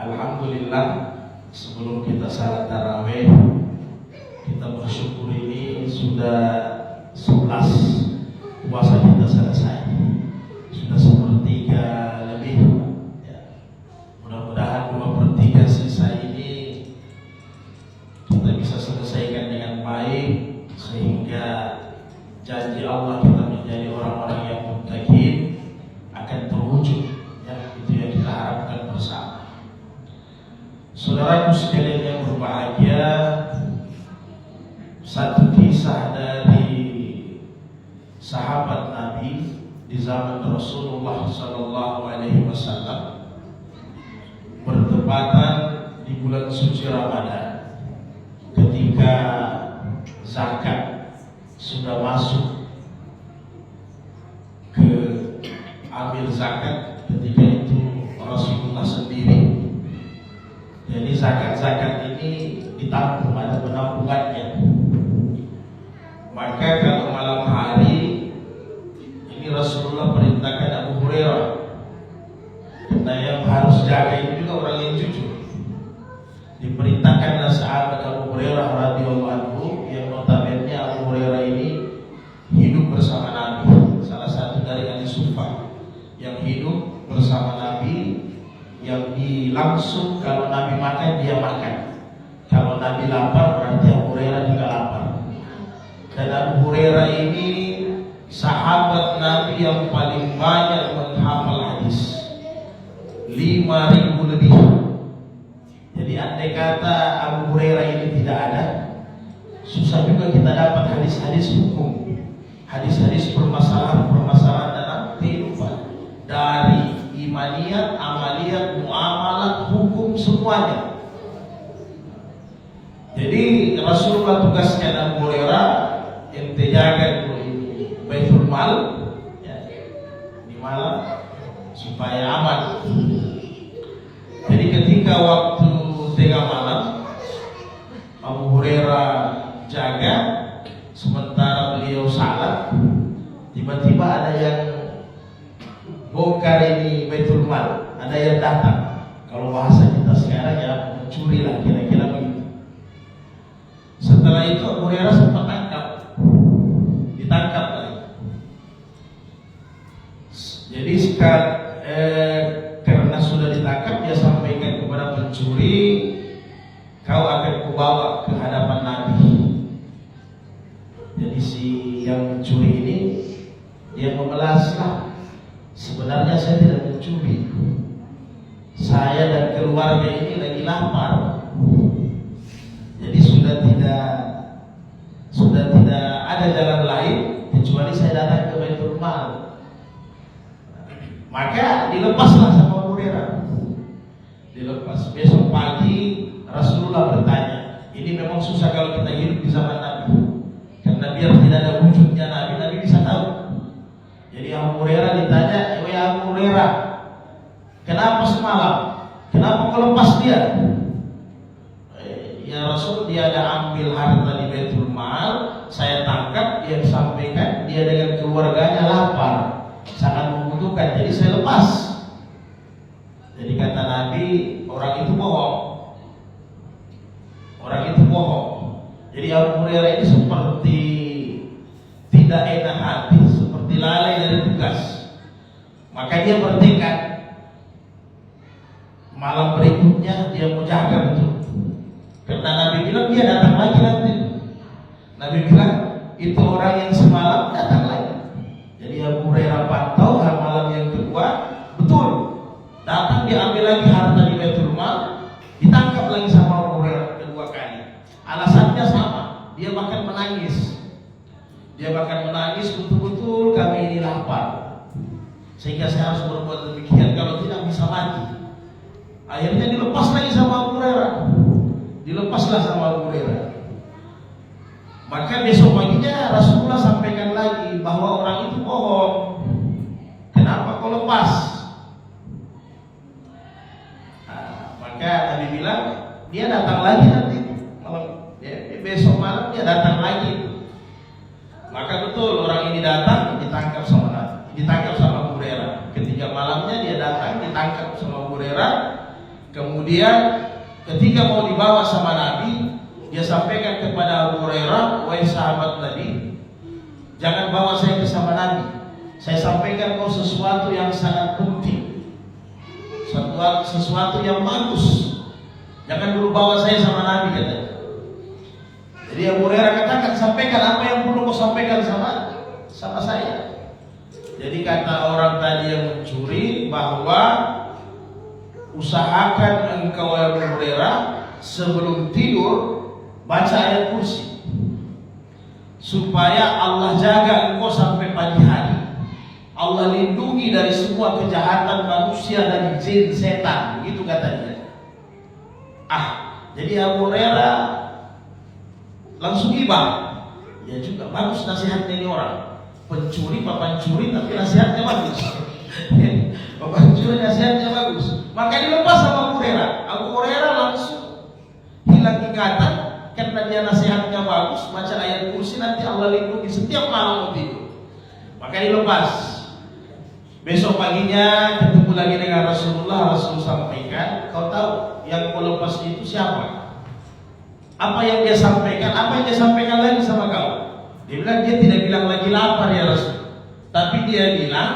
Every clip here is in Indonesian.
Alhamdulillah, sebelum kita salat tarawih, kita bersyukur ini sudah 11 puasa kita selesai, sudah sepertiga lebih ya. Mudah-mudahan 2/3 sisa ini kita bisa selesaikan dengan baik, sehingga janji Allah kita menjadi orang-orang yang muttaqin akan terwujud ya. Itu yang kita harapkan bersama. Saudaraku sekalian yang berbahagia, satu kisah dari sahabat Nabi di zaman Rasulullah Sallallahu Alaihi Wasallam bertepatan di bulan suci Ramadan, ketika zakat sudah masuk ke amil zakat. Ketika itu Rasulullah sendiri. Jadi zakat-zakat ini ditampung, ada penampungannya. Maka kalau malam hari ini Rasulullah perintahkan Abu Hurairah, karena yang harus jaga ini juga orang yang jujur. Diperintahkanlah sahabat Abu Hurairah radhiyallahu anhu, yang notabene Abu Hurairah ini hidup bersama Nabi, salah satu dari ahli sufa yang hidup bersama Nabi, yang langsung kalau Nabi makan dia makan, kalau Nabi lapar berarti Abu Hurairah juga lapar. Dan Abu Hurairah ini sahabat Nabi yang paling banyak menghafal hadis, 5.000 lebih. Jadi andai kata Abu Hurairah ini tidak ada, susah juga kita dapat hadis-hadis hukum, hadis-hadis permasalahan dalam kehidupan, dari imaniyat, amaliyat, muamalat, hukum, semuanya. Jadi Rasulullah tugaskan Abu Hurairah, ente jaga dulu ini Baitul Mal ya, di malam supaya aman. Jadi ketika waktu tengah malam Abu Hurairah jaga, sementara beliau salat, tiba-tiba ada yang bongkar ini Baitul Mal, ada yang datang. Kalau bahasa kita sekarang ya mencuri lah, kira-kira begitu. Setelah itu Abu Hurairah sempat ditangkap lagi. Jadi karena sudah ditangkap, dia sampaikan kepada pencuri, kau akan kubawa ke hadapan Nabi. Jadi si yang mencuri ini dia membalaslah, sebenarnya saya tidak mencuri, saya dan keluarga ini lagi lapar. Jadi sudah tidak ada jalan lain kecuali saya datang ke Baitul Mal. Maka dilepaslah sama Abu Hurairah. Dilepas. Besok pagi Rasulullah bertanya, ini memang susah kalau kita hidup di zaman Nabi, karena biar tidak ada wujudnya Nabi bisa tahu. Jadi Abu Hurairah ditanya, Abu Hurairah, kenapa semalam? Kenapa kau lepas dia? Ya Rasul, dia ada ambil harta di Baitul Mal, saya tangkap, dia sampaikan dia dengan keluarganya lapar, sangat membutuhkan, jadi saya lepas. Jadi kata Nabi, orang itu bohong. Orang itu bohong. Jadi Abu Hurairah ini seperti tidak enak hati, seperti lalai dari tugas. Maka dia bertekad, malam berikutnya dia mau jaga betul. Karena Nabi bilang dia datang lagi nanti. Nabi bilang itu orang yang semalam datang lagi. Jadi Abu Hurairah pantau malam yang kedua, betul datang, dia ambil lagi harta di Baitul Mal, ditangkap lagi sama Abu Hurairah kedua kali. Alasannya sama, dia bahkan menangis. Dia bahkan menangis, betul-betul kami ini lapar, sehingga saya harus berbuat demikian, kalau tidak bisa mati. Akhirnya dilepas lagi sama Abu Hurairah. Dilepaslah sama Abu Hurairah. Maka besok paginya Rasulullah sampaikan lagi bahwa orang itu bohong. Kenapa kau lepas? Maka Nabi bilang dia datang lagi nanti malam, besok malam dia datang lagi. Maka betul orang ini datang, ditangkap sama Abu Hurairah. Ketiga malamnya dia datang, ditangkap sama Abu Hurairah. Kemudian ketika mau dibawa sama Nabi, dia sampaikan kepada Abu Hurairah, wahai sahabat Nabi, jangan bawa saya bersama Nabi. Saya sampaikan kau sesuatu yang sangat penting, sesuatu yang bagus. Jangan dulu bawa saya sama Nabi, katanya. Jadi Abu Hurairah katakan, sampaikan apa yang perlu kau sampaikan sama saya. Jadi kata orang tadi yang mencuri bahwa usahakan engkau Abu Hurairah sebelum tidur baca ayat kursi supaya Allah jaga engkau sampai pagi hari. Allah lindungi dari semua kejahatan manusia dan jin setan, begitu katanya. Jadi Abu Hurairah langsung ibah. Ya juga bagus nasihatnya ini orang. Pencuri tapi nasihatnya bagus. Pencuri nasihatnya bagus. Maka dilepas sama Abu Hurairah. Abu Hurairah langsung hilang ingatan karena dia nasihatnya bagus. Baca ayat kursi nanti Allah lindungi setiap malam mau tidur. Maka dilepas. Besok paginya ketemu lagi dengan Rasulullah. Rasul sampaikan, kau tahu yang kau lepas itu siapa? Apa yang dia sampaikan? Apa yang dia sampaikan lagi sama kau? Dia bilang, dia tidak bilang lagi lapar ya Rasul, tapi dia bilang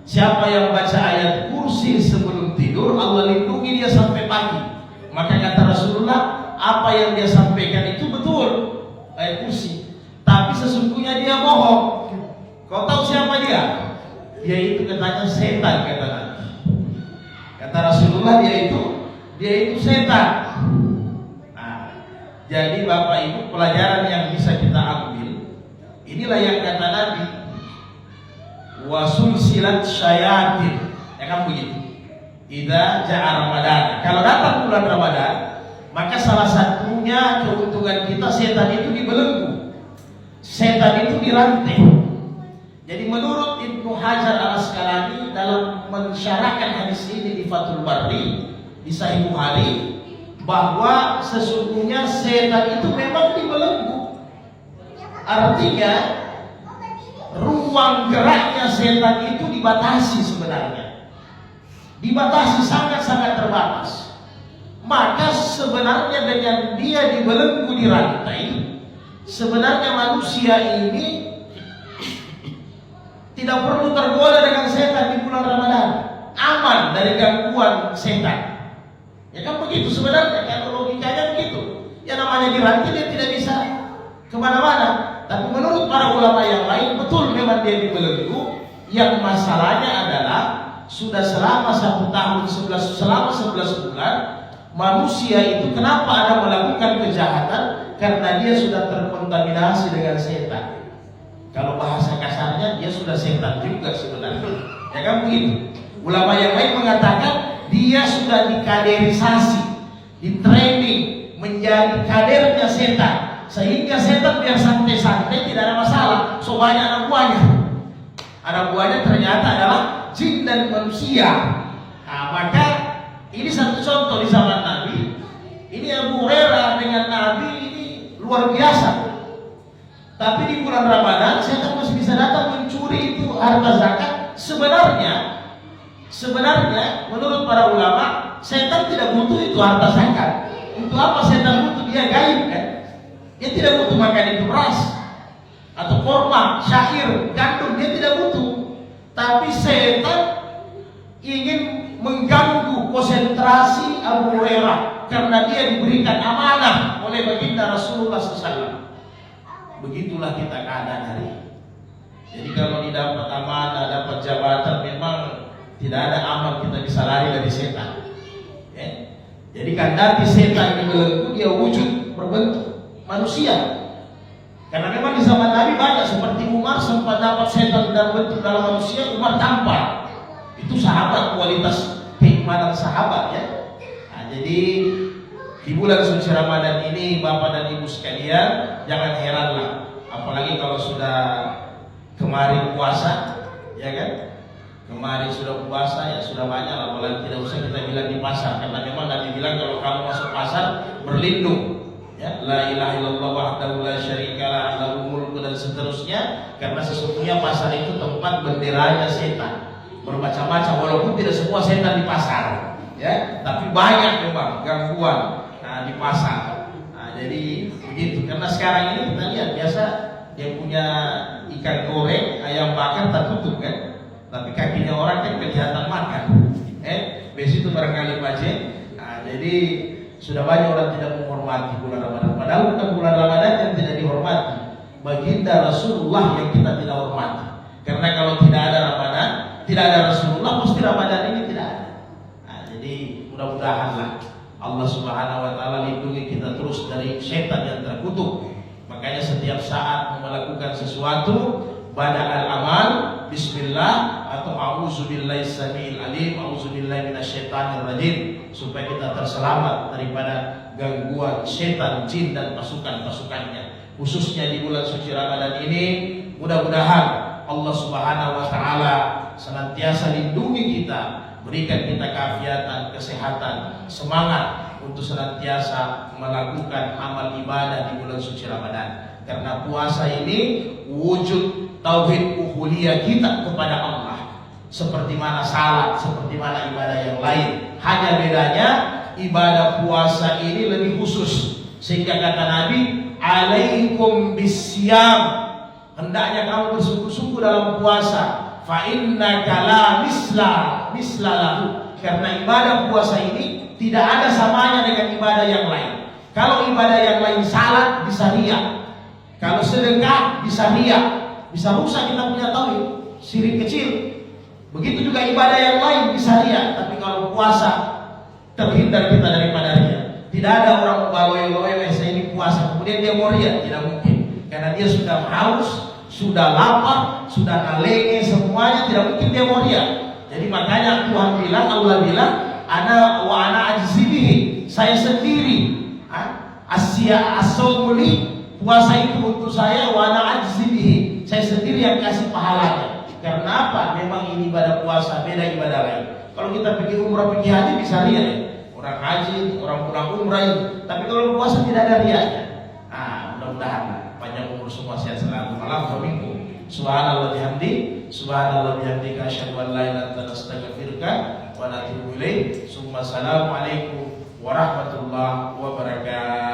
siapa yang baca ayat kursi sebelum tidur Allah lindungi dia sampai pagi. Maka kata Rasulullah, apa yang dia sampaikan itu betul ayat kursi, tapi sesungguhnya dia bohong. Kau tahu siapa dia? Dia itu katanya setan, kata Nabi. Kata Rasulullah, dia itu setan. Jadi Bapak Ibu, pelajaran yang bisa kita ambil, inilah yang kata Nabi, wasul silat syayatin, ya kan begitu. Idza ja'a Ramadan, kalau datang bulan Ramadan, maka salah satunya keuntungan kita, setan itu dibelenggu, setan itu dirantai. Jadi menurut Ibnu Hajar Al-Asqalani dalam mensyarahkan hadis ini di Fathul Bari di Sahih Bukhari, bahwa sesungguhnya setan itu memang dibelenggu. Artinya ruang geraknya setan itu dibatasi sebenarnya. Dibatasi, sangat-sangat terbatas. Maka sebenarnya dengan dia dibelenggu di rantai, sebenarnya manusia ini tidak perlu tergoda dengan setan di bulan Ramadan. Aman dari gangguan setan. Ya kan begitu sebenarnya, kan logikanya begitu. Ya namanya dirantai dia tidak bisa kemana-mana. Tapi menurut para ulama yang lain, betul memang dia dibelenggu. Yang masalahnya adalah sudah selama 1 tahun, selama 11 bulan, manusia itu kenapa ada melakukan kejahatan? Karena dia sudah terkontaminasi dengan setan. Kalau bahasa kasarnya, dia sudah setan juga sebenarnya. Ya kan begitu. Ulama yang lain mengatakan dia sudah dikaderisasi, ditraining menjadi kadernya setan, sehingga setan biar santai-santai tidak ada masalah. So banyak anak buahnya ternyata adalah jin dan manusia. Maka ini satu contoh di zaman Nabi. Ini Abu Hurairah dengan Nabi ini luar biasa. Tapi di bulan Ramadan setan masih bisa datang mencuri itu harta zakat. Sebenarnya menurut para ulama, setan tidak butuh itu harta zakat. Untuk apa setan butuh? Dia gaib kan? Dia tidak butuh makan itu beras atau korma, syair, gandum, dia tidak butuh. Tapi setan ingin mengganggu konsentrasi Abu Hurairah karena dia diberikan amanah oleh baginda Rasulullah SAW. Begitulah kita keadaan hari ini. Jadi kalau didapat amanah, dapat jabatan, memang tidak ada amal kita bisa lari dari setan. Ya? Jadi kandati setan yang belenggu, dia wujud berbentuk manusia. Karena memang di zaman Nabi banyak, seperti Umar sempat dapat setan dalam bentuk dalam manusia, Umar tampar. Itu sahabat, kualitas keimanan sahabat ya. Jadi di bulan suci Ramadan ini, Bapak dan Ibu sekalian, jangan heranlah, apalagi kalau sudah kemarin puasa, ya kan? Kemarin sudah puasa, ya sudah banyak lah, apalagi tidak usah kita bilang di pasar, karena memang Nabi bilang kalau kamu masuk pasar berlindung, ya, la ilaha illallah wahdahu la syarikalah lahul mulku dan seterusnya, karena sesungguhnya pasar itu tempat benderanya setan, bermacam-macam, walaupun tidak semua setan di pasar. ya, tapi banyak memang gangguan di pasar. Nah, jadi begitu. Karena sekarang ini kita lihat biasa dia punya ikan goreng, ayam bakar tertutup kan, tapi kakinya orang kan kelihatan makan. Besi itu barangkali macet. Nah, jadi sudah banyak orang tidak menghormati bulan Ramadan. Padahal bukan bulan Ramadan yang tidak dihormati, baginda Rasulullah yang kita tidak hormati. Karena kalau tidak ada Ramadan, tidak ada Rasulullah, pasti Ramadan ini tidak ada. Nah, jadi mudah-mudahanlah Allah Subhanahu wa taala lindungi kita terus dari setan yang terkutuk. Makanya setiap saat melakukan sesuatu, bada'al amal bismillah atau a'udzubillahi samil alim, a'udzubillahi minasyaitonir rajim, supaya kita terselamat daripada gangguan setan, jin dan pasukan-pasukannya. Khususnya di bulan suci Ramadan ini, mudah-mudahan Allah Subhanahu wa taala senantiasa lindungi kita, berikan kita keafiatan, kesehatan, semangat untuk senantiasa melakukan amal ibadah di bulan suci Ramadan. Karena puasa ini wujud tauhid uluhiyah kita kepada Allah. Seperti mana salat, seperti mana ibadah yang lain. Hanya bedanya ibadah puasa ini lebih khusus. Sehingga kata Nabi, alaikum bisyam, hendaknya kamu bersungguh-sungguh dalam puasa. Fa innaka la misla lahu. Karena ibadah puasa ini tidak ada samanya dengan ibadah yang lain. Kalau ibadah yang lain salat bisa riya, kalau sedekah bisa riya, bisa rusak kita punya tauhid, syirik kecil. Begitu juga ibadah yang lain bisa riya. Tapi kalau puasa terhindar kita daripada riya. Tidak ada orang bawa-bawa saya ini puasa kemudian dia mau riya, tidak mungkin. Karena dia sudah haus, sudah lapar, sudah nalenge semuanya, tidak mungkin dia mau riya. Jadi makanya Tuhan bilang, Allah bilang, ana ajzibihi, saya sendiri. Asya as-saumuli, puasa itu untuk saya, wa ana ajzibihi, saya sendiri yang kasih pahalanya. Karena apa? Memang ini ibadah puasa, beda ibadah lain. Kalau kita pergi umrah, pergi haji bisa riya ya. Orang haji, orang pulang umrah itu. Tapi kalau puasa tidak ada riyanya. Mudah-mudahan panjang umur semua, sehat selalu. Malam minggu. Subhanallah bihamdi, subhanallah bihamdika, asyhadu an la ilaha illa anta, astaghfiruka wa atubu ilaik. Assalamualaikum warahmatullahi wabarakatuh.